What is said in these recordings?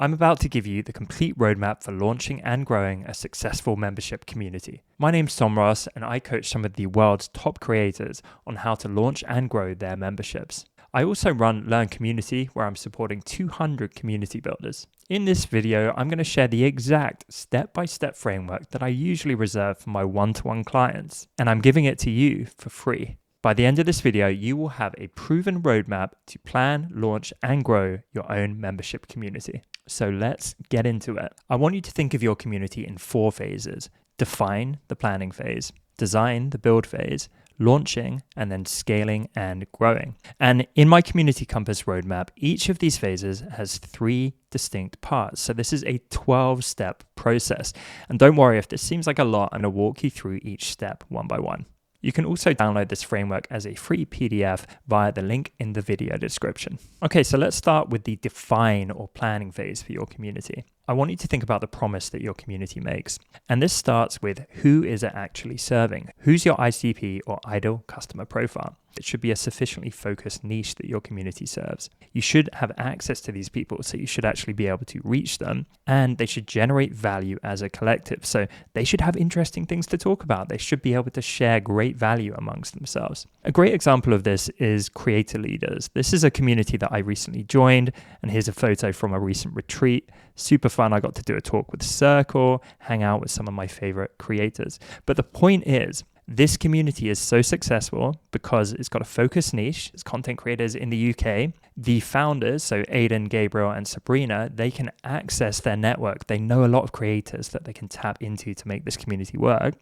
I'm about to give you the complete roadmap for launching and growing a successful membership community. My name's Tom Ross, and I coach some of the world's top creators on how to launch and grow their memberships. I also run Learn Community, where I'm supporting 200 community builders. In this video, I'm going to share the exact step-by-step framework that I usually reserve for my one-to-one clients, and I'm giving it to you for free. By the end of this video, you will have a proven roadmap to plan, launch, and grow your own membership community. So let's get into it. I want you to think of your community in 4 phases. Define, the planning phase; design, the build phase; launching, and then scaling and growing. And in my Community Compass roadmap, each of these phases has 3 distinct parts. So this is a 12-step process. And don't worry, if this seems like a lot, I'm going to walk you through each step one by one. You can also download this framework as a free PDF via the link in the video description. Okay, so let's start with the define or planning phase for your community. I want you to think about the promise that your community makes. And this starts with, who is it actually serving? Who's your ICP or ideal customer profile? It should be a sufficiently focused niche that your community serves. You should have access to these people, so you should actually be able to reach them, and they should generate value as a collective. So they should have interesting things to talk about. They should be able to share great value amongst themselves. A great example of this is Creator Leaders. This is a community that I recently joined, and here's a photo from a recent retreat. Super fun. I got to do a talk with Circle, hang out with some of my favorite creators. But the point is, this community is so successful because it's got a focused niche. It's content creators in the UK. The founders, so Aidan, Gabriel, and Sabrina, they can access their network. They know a lot of creators that they can tap into to make this community work.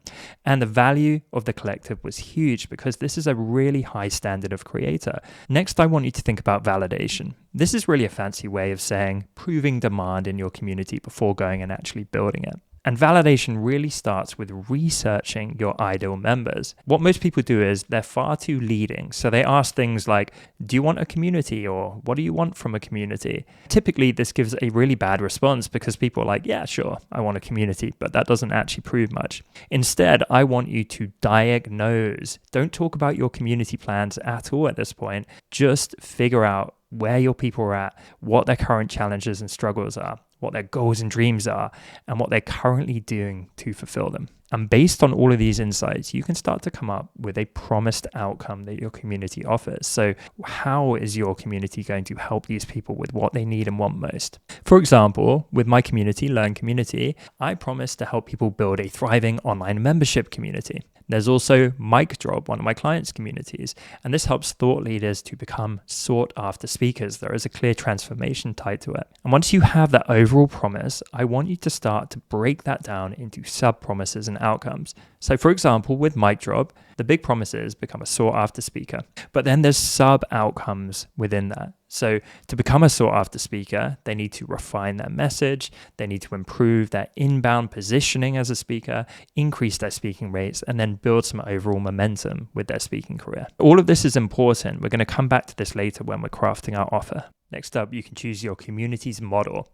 And the value of the collective was huge because this is a really high standard of creator. Next, I want you to think about validation. This is really a fancy way of saying proving demand in your community before going and actually building it. And validation really starts with researching your ideal members. What most people do is they're far too leading. So they ask things like, do you want a community, or what do you want from a community? Typically, this gives a really bad response because people are like, yeah, sure, I want a community, but that doesn't actually prove much. Instead, I want you to diagnose. Don't talk about your community plans at all at this point. Just figure out where your people are at, what their current challenges and struggles are, what their goals and dreams are, and what they're currently doing to fulfill them. And based on all of these insights, you can start to come up with a promised outcome that your community offers. So how is your community going to help these people with what they need and want most? For example, with my community, Learn Community, I promise to help people build a thriving online membership community. There's also Mic Drop, one of my clients' communities, and this helps thought leaders to become sought after speakers. There is a clear transformation tied to it. And once you have that overall promise, I want you to start to break that down into sub-promises and outcomes. So for example, with Mic Drop, the big promise is become a sought after speaker, but then there's sub-outcomes within that. So to become a sought after speaker, they need to refine their message, they need to improve their inbound positioning as a speaker, increase their speaking rates, and then build some overall momentum with their speaking career. All of this is important. We're going to come back to this later when we're crafting our offer. Next up, you can choose your community's model.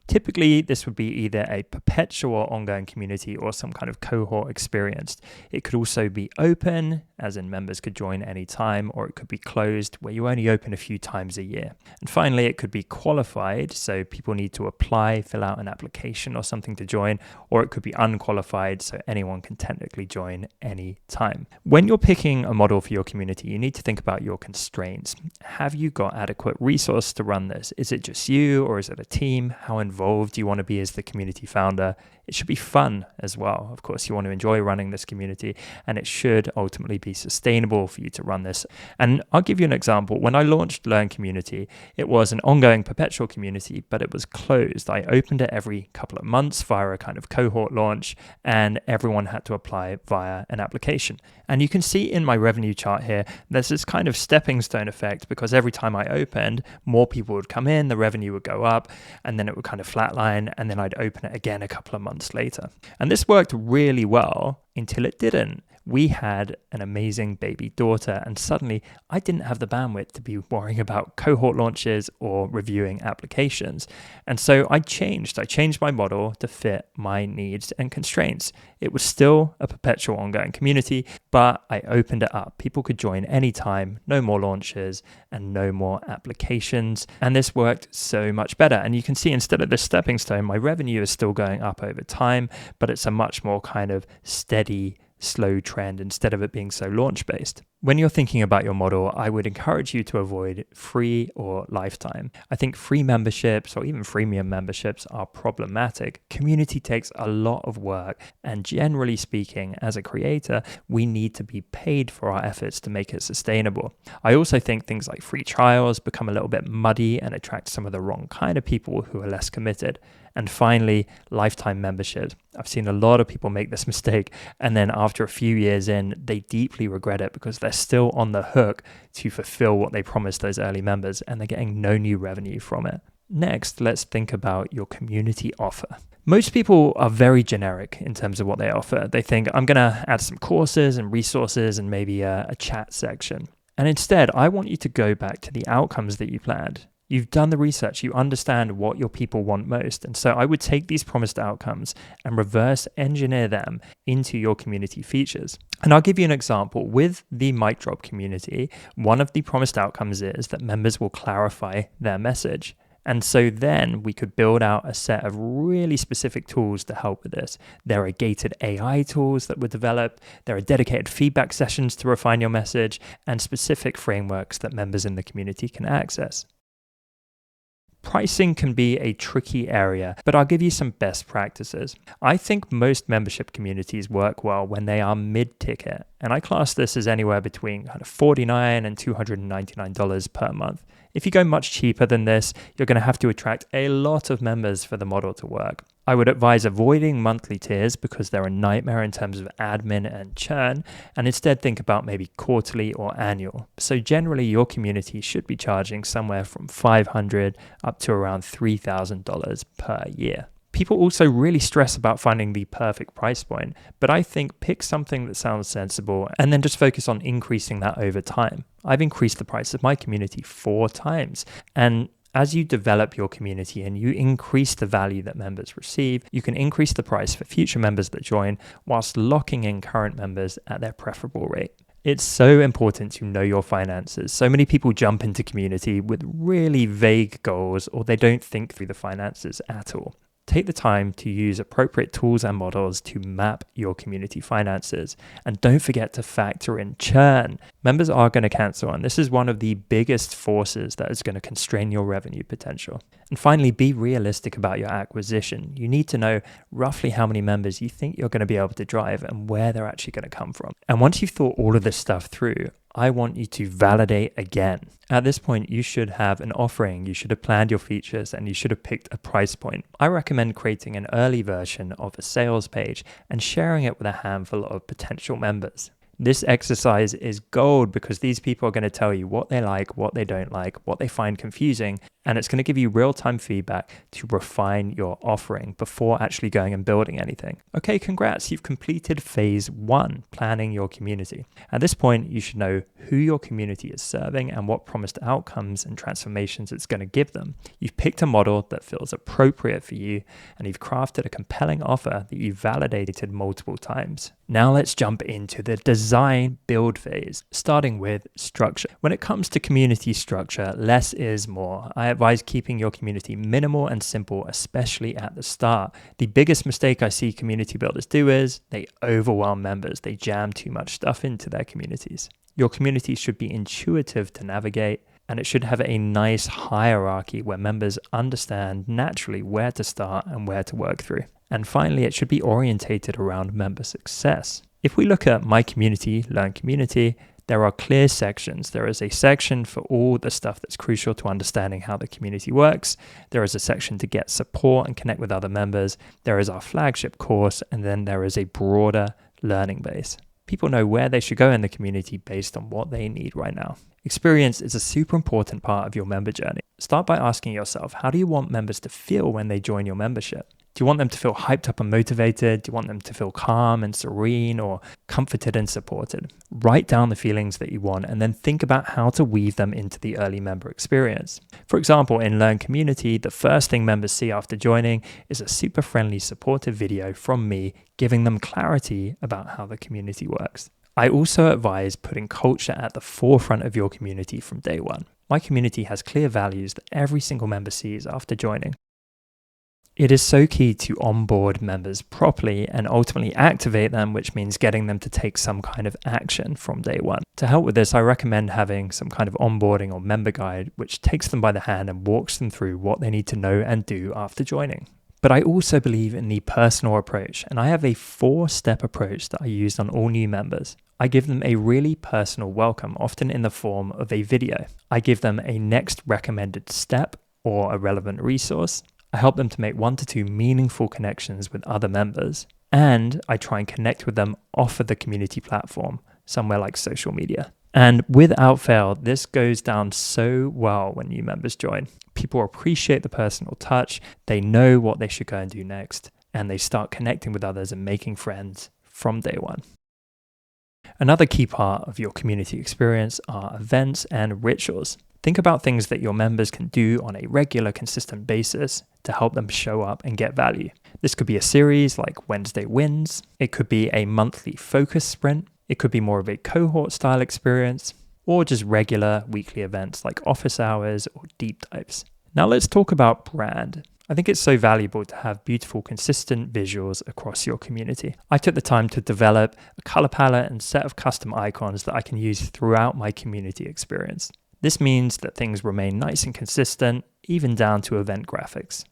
Typically, this would be either a perpetual or ongoing community or some kind of cohort experience. It could also be open, as in members could join any time, or it could be closed, where you only open a few times a year. And finally, it could be qualified, so people need to apply, fill out an application or something to join, or it could be unqualified, so anyone can technically join any time. When you're picking a model for your community, you need to think about your constraints. Have you got adequate resource to run this? Is it just you, or is it a team? How involved do you want to be as the community founder? It should be fun as well. Of course, you want to enjoy running this community, and it should ultimately be sustainable for you to run this. And I'll give you an example. When I launched Learn Community, it was an ongoing perpetual community, but it was closed. I opened it every couple of months via a kind of cohort launch, and everyone had to apply via an application. And you can see in my revenue chart here, there's this kind of stepping stone effect, because every time I opened, more people would come in, the revenue would go up, and then it would kind of flatline, and then I'd open it again a couple of months later. And this worked really well until it didn't. We had an amazing baby daughter, and suddenly I didn't have the bandwidth to be worrying about cohort launches or reviewing applications. And so I changed my model to fit my needs and constraints. It was still a perpetual ongoing community, but I opened it up. People could join anytime, no more launches and no more applications. And this worked so much better. And you can see instead of this stepping stone, my revenue is still going up over time, but it's a much more kind of steady, slow trend instead of it being so launch based. When you're thinking about your model, I would encourage you to avoid free or lifetime. I think free memberships or even freemium memberships are problematic. Community takes a lot of work, and generally speaking, as a creator, we need to be paid for our efforts to make it sustainable. I also think things like free trials become a little bit muddy and attract some of the wrong kind of people who are less committed. And finally, lifetime memberships. I've seen a lot of people make this mistake, and then after a few years in, they deeply regret it because they're still on the hook to fulfill what they promised those early members, and they're getting no new revenue from it. Next, let's think about your community offer. Most people are very generic in terms of what they offer. They think, I'm going to add some courses and resources and maybe a chat section. And instead, I want you to go back to the outcomes that you planned. You've done the research, you understand what your people want most. And so I would take these promised outcomes and reverse engineer them into your community features. And I'll give you an example. With the Mic Drop community, one of the promised outcomes is that members will clarify their message. And so then we could build out a set of really specific tools to help with this. There are gated AI tools that were developed. There are dedicated feedback sessions to refine your message and specific frameworks that members in the community can access. Pricing can be a tricky area, but I'll give you some best practices. I think most membership communities work well when they are mid-ticket, and I class this as anywhere between kind of $49 and $299 per month. If you go much cheaper than this, you're going to have to attract a lot of members for the model to work. I would advise avoiding monthly tiers because they're a nightmare in terms of admin and churn, and instead think about maybe quarterly or annual. So generally your community should be charging somewhere from $500 up to around $3,000 per year. People also really stress about finding the perfect price point, but I think pick something that sounds sensible and then just focus on increasing that over time. I've increased the price of my community 4 times, and as you develop your community and you increase the value that members receive, you can increase the price for future members that join whilst locking in current members at their preferable rate. It's so important to know your finances. So many people jump into community with really vague goals, or they don't think through the finances at all. Take the time to use appropriate tools and models to map your community finances. And don't forget to factor in churn. Members are going to cancel, and this is one of the biggest forces that is going to constrain your revenue potential. And finally, be realistic about your acquisition. You need to know roughly how many members you think you're going to be able to drive and where they're actually going to come from. And once you've thought all of this stuff through, I want you to validate again. At this point, you should have an offering, you should have planned your features, and you should have picked a price point. I recommend creating an early version of a sales page and sharing it with a handful of potential members. This exercise is gold because these people are going to tell you what they like, what they don't like, what they find confusing, and it's going to give you real-time feedback to refine your offering before actually going and building anything. Okay, congrats, you've completed phase 1, planning your community. At this point, you should know who your community is serving and what promised outcomes and transformations it's going to give them. You've picked a model that feels appropriate for you, and you've crafted a compelling offer that you've validated multiple times. Now let's jump into the design build phase, starting with structure. When it comes to community structure, less is more. I advise keeping your community minimal and simple, especially at the start. The biggest mistake I see community builders do is they overwhelm members. They jam too much stuff into their communities. Your community should be intuitive to navigate, and it should have a nice hierarchy where members understand naturally where to start and where to work through. And finally, it should be orientated around member success. If we look at My Community, Learn Community, there are clear sections. There is a section for all the stuff that's crucial to understanding how the community works. There is a section to get support and connect with other members. There is our flagship course, and then there is a broader learning base. People know where they should go in the community based on what they need right now. Experience is a super important part of your member journey. Start by asking yourself, how do you want members to feel when they join your membership? Do you want them to feel hyped up and motivated? Do you want them to feel calm and serene, or comforted and supported? Write down the feelings that you want and then think about how to weave them into the early member experience. For example, in Learn Community, the first thing members see after joining is a super friendly, supportive video from me giving them clarity about how the community works. I also advise putting culture at the forefront of your community from day one. My community has clear values that every single member sees after joining. It is so key to onboard members properly and ultimately activate them, which means getting them to take some kind of action from day one. To help with this, I recommend having some kind of onboarding or member guide, which takes them by the hand and walks them through what they need to know and do after joining. But I also believe in the personal approach, and I have a 4-step approach that I use on all new members. I give them a really personal welcome, often in the form of a video. I give them a next recommended step or a relevant resource. I help them to make 1 to 2 meaningful connections with other members, and I try and connect with them off of the community platform, somewhere like social media. And without fail, this goes down so well when new members join. People appreciate the personal touch, they know what they should go and do next, and they start connecting with others and making friends from day one. Another key part of your community experience are events and rituals. Think about things that your members can do on a regular, consistent basis to help them show up and get value. This could be a series like Wednesday Wins. It could be a monthly focus sprint. It could be more of a cohort style experience, or just regular weekly events like office hours or deep dives. Now let's talk about brand. I think it's so valuable to have beautiful, consistent visuals across your community. I took the time to develop a color palette and set of custom icons that I can use throughout my community experience. This means that things remain nice and consistent, even down to event graphics.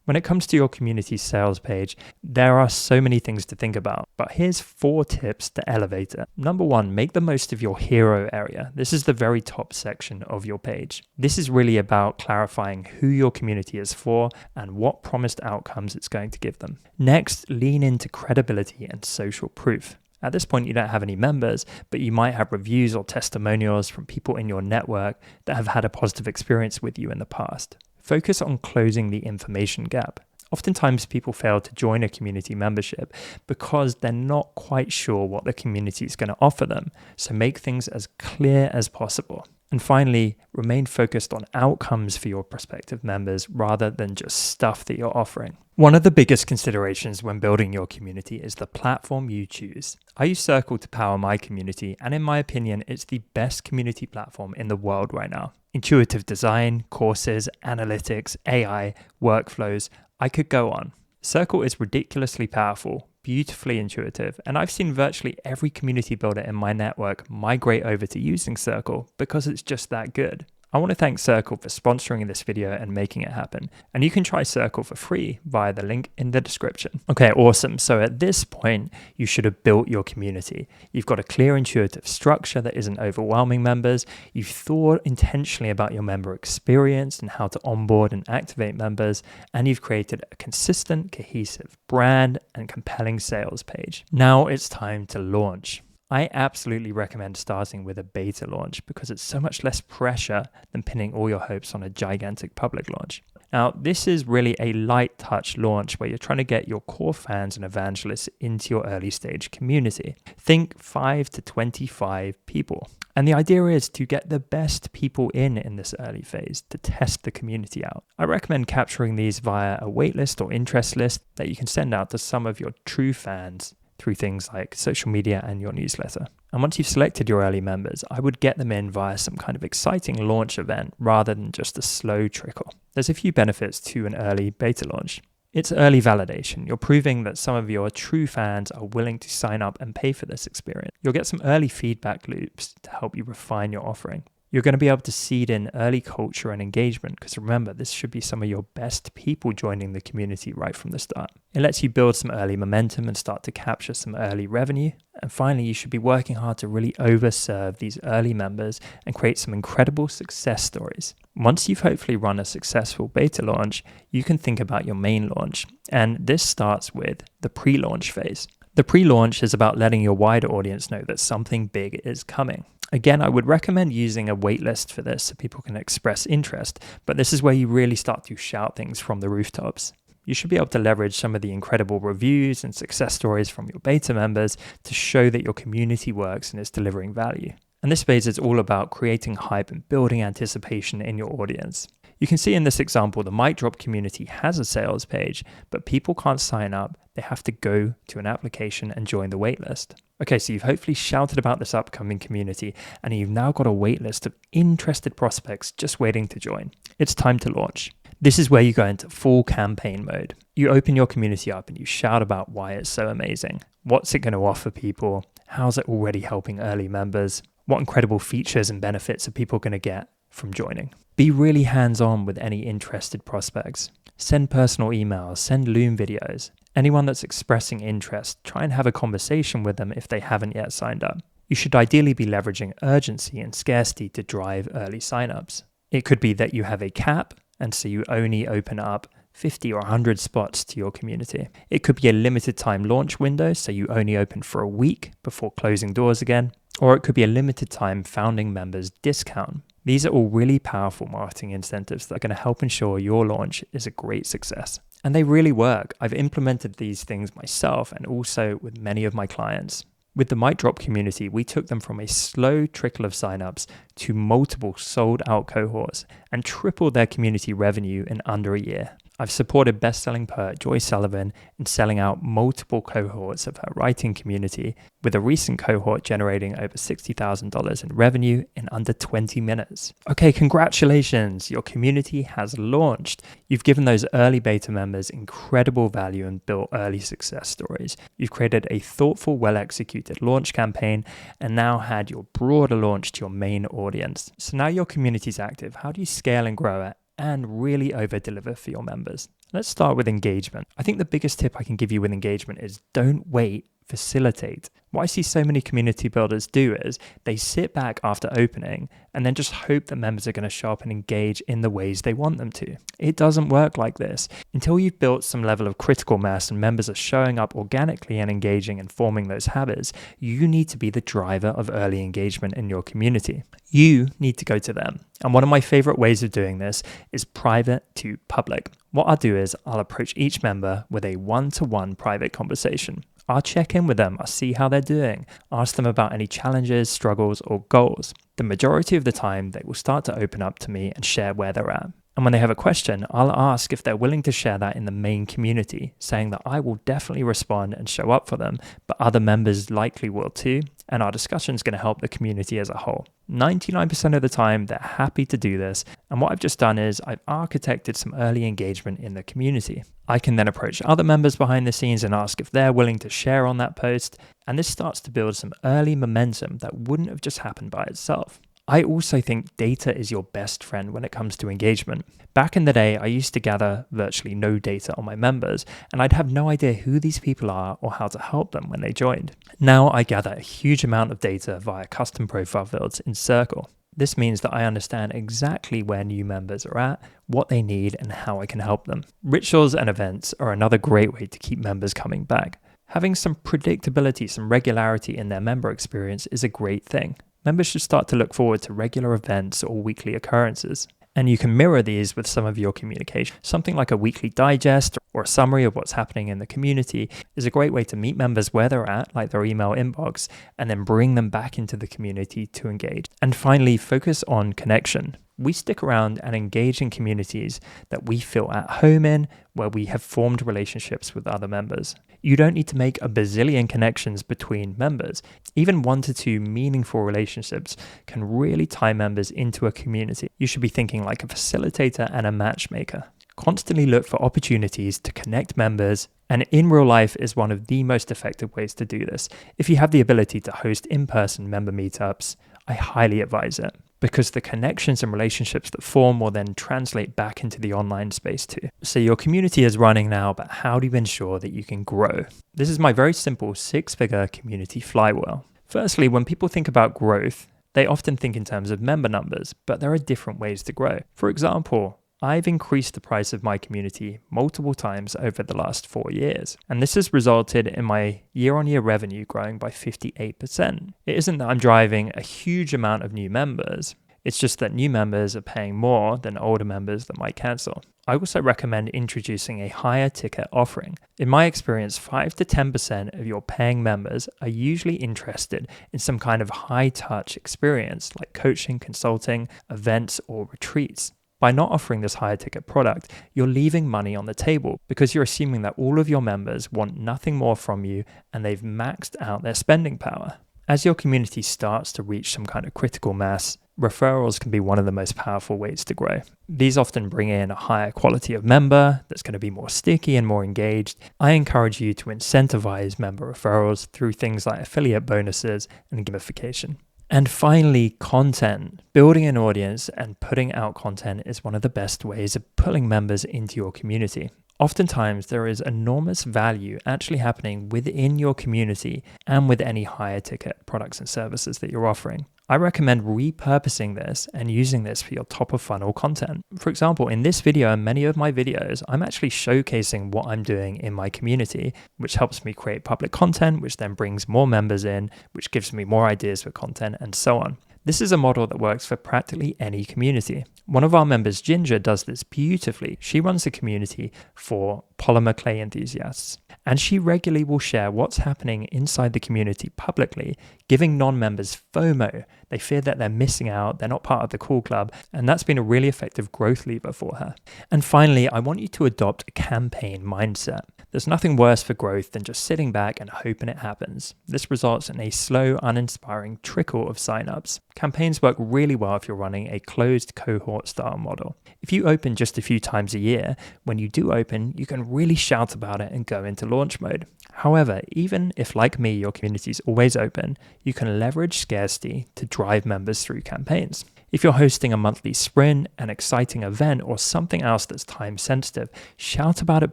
When it comes to your community sales page, there are so many things to think about, but here's 4 tips to elevate it. Number 1, make the most of your hero area. This is the very top section of your page. This is really about clarifying who your community is for and what promised outcomes it's going to give them. Next, lean into credibility and social proof. At this point, you don't have any members, but you might have reviews or testimonials from people in your network that have had a positive experience with you in the past. Focus on closing the information gap. Oftentimes, people fail to join a community membership because they're not quite sure what the community is going to offer them. So make things as clear as possible. And finally, remain focused on outcomes for your prospective members rather than just stuff that you're offering. One of the biggest considerations when building your community is the platform you choose. I use Circle to power my community, and in my opinion, it's the best community platform in the world right now. Intuitive design, courses, analytics, AI, workflows, I could go on. Circle is ridiculously powerful, beautifully intuitive, and I've seen virtually every community builder in my network migrate over to using Circle because it's just that good. I want to thank Circle for sponsoring this video and making it happen. And you can try Circle for free via the link in the description. Okay, awesome. So at this point, you should have built your community. You've got a clear, intuitive structure that isn't overwhelming members. You've thought intentionally about your member experience and how to onboard and activate members. And you've created a consistent, cohesive brand and compelling sales page. Now it's time to launch. I absolutely recommend starting with a beta launch because it's so much less pressure than pinning all your hopes on a gigantic public launch. Now, this is really a light touch launch where you're trying to get your core fans and evangelists into your early stage community. Think 5 to 25 people. And the idea is to get the best people in this early phase to test the community out. I recommend capturing these via a waitlist or interest list that you can send out to some of your true fans through things like social media and your newsletter. And once you've selected your early members, I would get them in via some kind of exciting launch event rather than just a slow trickle. There's a few benefits to an early beta launch. It's early validation. You're proving that some of your true fans are willing to sign up and pay for this experience. You'll get some early feedback loops to help you refine your offering. You're going to be able to seed in early culture and engagement because remember, this should be some of your best people joining the community right from the start. It lets you build some early momentum and start to capture some early revenue. And finally, you should be working hard to really overserve these early members and create some incredible success stories. Once you've hopefully run a successful beta launch, you can think about your main launch. And this starts with the pre-launch phase. The pre-launch is about letting your wider audience know that something big is coming. Again, I would recommend using a waitlist for this so people can express interest, but this is where you really start to shout things from the rooftops. You should be able to leverage some of the incredible reviews and success stories from your beta members to show that your community works and is delivering value. And this phase is all about creating hype and building anticipation in your audience. You can see in this example, the Mic Drop community has a sales page, but people can't sign up. They have to go to an application and join the waitlist. Okay, so you've hopefully shouted about this upcoming community and you've now got a waitlist of interested prospects just waiting to join. It's time to launch. This is where you go into full campaign mode. You open your community up and you shout about why it's so amazing. What's it going to offer people? How's it already helping early members? What incredible features and benefits are people going to get from joining? Be really hands-on with any interested prospects. Send personal emails, send Loom videos. Anyone that's expressing interest, try and have a conversation with them if they haven't yet signed up. You should ideally be leveraging urgency and scarcity to drive early signups. It could be that you have a cap, and so you only open up 50 or 100 spots to your community. It could be a limited time launch window, so you only open for a week before closing doors again. Or it could be a limited time founding members discount. These are all really powerful marketing incentives that are going to help ensure your launch is a great success. And they really work. I've implemented these things myself and also with many of my clients. With the Mic Drop community, we took them from a slow trickle of signups to multiple sold out cohorts and tripled their community revenue in under a year. I've supported best-selling poet Joy Sullivan in selling out multiple cohorts of her writing community, with a recent cohort generating over $60,000 in revenue in under 20 minutes. Okay, congratulations, your community has launched. You've given those early beta members incredible value and built early success stories. You've created a thoughtful, well-executed launch campaign and now had your broader launch to your main audience. So now your community's active. How do you scale and grow it and really over-deliver for your members? Let's start with engagement. I think the biggest tip I can give you with engagement is don't wait, facilitate. What I see so many community builders do is they sit back after opening and then just hope that members are going to show up and engage in the ways they want them to. It doesn't work like this. Until you've built some level of critical mass and members are showing up organically and engaging and forming those habits, you need to be the driver of early engagement in your community. You need to go to them. And one of my favorite ways of doing this is private to public. What I'll do is I'll approach each member with a one-to-one private conversation. I'll check in with them, I'll see how they're doing, ask them about any challenges, struggles, or goals. The majority of the time, they will start to open up to me and share where they're at. And when they have a question, I'll ask if they're willing to share that in the main community, saying that I will definitely respond and show up for them, but other members likely will too, and our discussion is going to help the community as a whole. 99% of the time, they're happy to do this, and what I've just done is I've architected some early engagement in the community. I can then approach other members behind the scenes and ask if they're willing to share on that post, and this starts to build some early momentum that wouldn't have just happened by itself. I also think data is your best friend when it comes to engagement. Back in the day, I used to gather virtually no data on my members, and I'd have no idea who these people are or how to help them when they joined. Now I gather a huge amount of data via custom profile fields in Circle. This means that I understand exactly where new members are at, what they need, and how I can help them. Rituals and events are another great way to keep members coming back. Having some predictability, some regularity in their member experience is a great thing. Members should start to look forward to regular events or weekly occurrences. And you can mirror these with some of your communication. Something like a weekly digest or a summary of what's happening in the community is a great way to meet members where they're at, like their email inbox, and then bring them back into the community to engage. And finally, focus on connection. We stick around and engage in communities that we feel at home in, where we have formed relationships with other members. You don't need to make a bazillion connections between members. Even 1 to 2 meaningful relationships can really tie members into a community. You should be thinking like a facilitator and a matchmaker. Constantly look for opportunities to connect members, and in real life is one of the most effective ways to do this. If you have the ability to host in-person member meetups, I highly advise it, because the connections and relationships that form will then translate back into the online space too. So your community is running now, but how do you ensure that you can grow? This is my very simple 6-figure community flywheel. Firstly, when people think about growth, they often think in terms of member numbers, but there are different ways to grow. For example, I've increased the price of my community multiple times over the last 4 years, and this has resulted in my year-on-year revenue growing by 58%. It isn't that I'm driving a huge amount of new members, it's just that new members are paying more than older members that might cancel. I also recommend introducing a higher ticket offering. In my experience, 5 to 10% of your paying members are usually interested in some kind of high touch experience like coaching, consulting, events, or retreats. By not offering this higher ticket product, you're leaving money on the table because you're assuming that all of your members want nothing more from you and they've maxed out their spending power. As your community starts to reach some kind of critical mass, referrals can be one of the most powerful ways to grow. These often bring in a higher quality of member that's going to be more sticky and more engaged. I encourage you to incentivize member referrals through things like affiliate bonuses and gamification. And finally, content. Building an audience and putting out content is one of the best ways of pulling members into your community. Oftentimes, there is enormous value actually happening within your community and with any higher ticket products and services that you're offering. I recommend repurposing this and using this for your top of funnel content. For example, in this video and many of my videos, I'm actually showcasing what I'm doing in my community, which helps me create public content, which then brings more members in, which gives me more ideas for content and so on. This is a model that works for practically any community. One of our members, Ginger, does this beautifully. She runs a community for polymer clay enthusiasts, and she regularly will share what's happening inside the community publicly, giving non-members FOMO. They fear that they're missing out, they're not part of the cool club, and that's been a really effective growth lever for her. And finally, I want you to adopt a campaign mindset. There's nothing worse for growth than just sitting back and hoping it happens. This results in a slow, uninspiring trickle of signups. Campaigns work really well if you're running a closed cohort style model. If you open just a few times a year, when you do open, you can really shout about it and go into launch mode. However, even if, like me, your community is always open, you can leverage scarcity to drive members through campaigns. If you're hosting a monthly sprint, an exciting event, or something else that's time sensitive, shout about it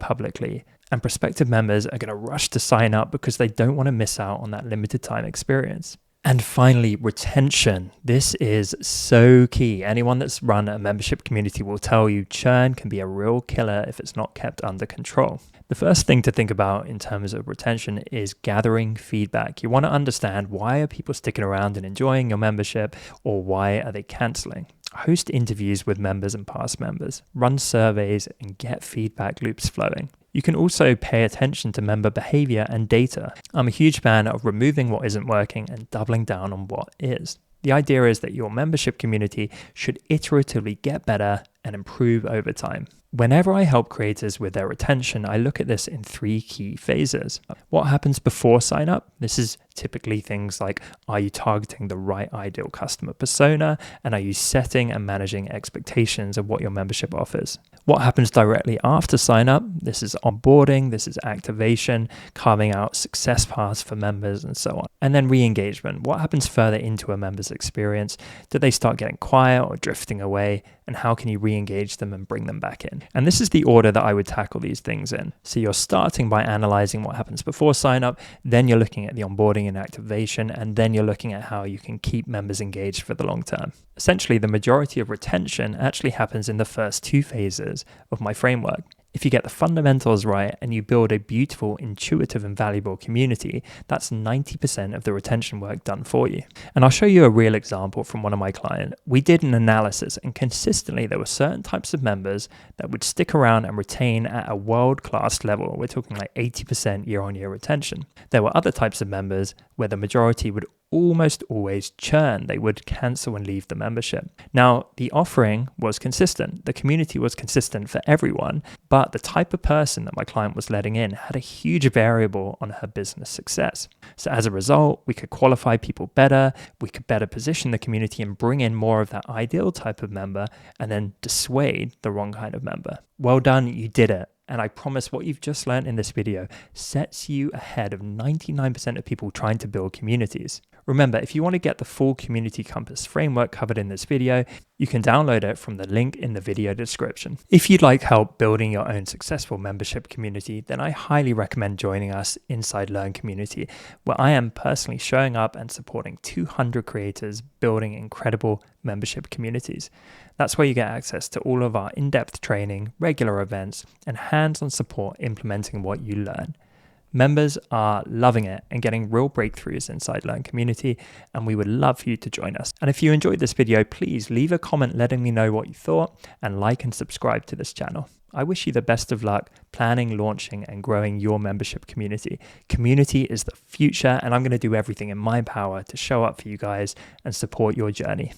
publicly, and prospective members are going to rush to sign up because they don't want to miss out on that limited time experience. And finally, retention. This is so key. Anyone that's run a membership community will tell you churn can be a real killer if it's not kept under control. The first thing to think about in terms of retention is gathering feedback. You want to understand, why are people sticking around and enjoying your membership, or why are they canceling? Host interviews with members and past members, run surveys, and get feedback loops flowing. You can also pay attention to member behavior and data. I'm a huge fan of removing what isn't working and doubling down on what is. The idea is that your membership community should iteratively get better and improve over time. Whenever I help creators with their retention, I look at this in 3 key phases. What happens before sign up? This is typically things like, are you targeting the right ideal customer persona? And are you setting and managing expectations of what your membership offers? What happens directly after sign up? This is onboarding, this is activation, carving out success paths for members and so on. And then re-engagement. What happens further into a member's experience? Do they start getting quiet or drifting away? And how can you re-engage them and bring them back in? And this is the order that I would tackle these things in. So you're starting by analyzing what happens before sign up, then you're looking at the onboarding and activation, and then you're looking at how you can keep members engaged for the long term. Essentially, the majority of retention actually happens in the first 2 phases of my framework. If you get the fundamentals right and you build a beautiful, intuitive, and valuable community, that's 90% of the retention work done for you. And I'll show you a real example from one of my clients. We did an analysis, and consistently there were certain types of members that would stick around and retain at a world-class level. We're talking like 80% year-on-year retention. There were other types of members where the majority would almost always churn. They would cancel and leave the membership. Now, the offering was consistent. The community was consistent for everyone, but the type of person that my client was letting in had a huge variable on her business success. So as a result, we could qualify people better, we could better position the community and bring in more of that ideal type of member, and then dissuade the wrong kind of member. Well done, you did it. And I promise what you've just learned in this video sets you ahead of 99% of people trying to build communities. Remember, if you want to get the full Community Compass framework covered in this video, you can download it from the link in the video description. If you'd like help building your own successful membership community, then I highly recommend joining us inside Learn Community, where I am personally showing up and supporting 200 creators building incredible membership communities. That's where you get access to all of our in-depth training, regular events, and hands-on support implementing what you learn. Members are loving it and getting real breakthroughs inside Learn Community, and we would love for you to join us. And if you enjoyed this video, please leave a comment letting me know what you thought, and like and subscribe to this channel. I wish you the best of luck planning, launching, and growing your membership community. Community is the future, and I'm going to do everything in my power to show up for you guys and support your journey.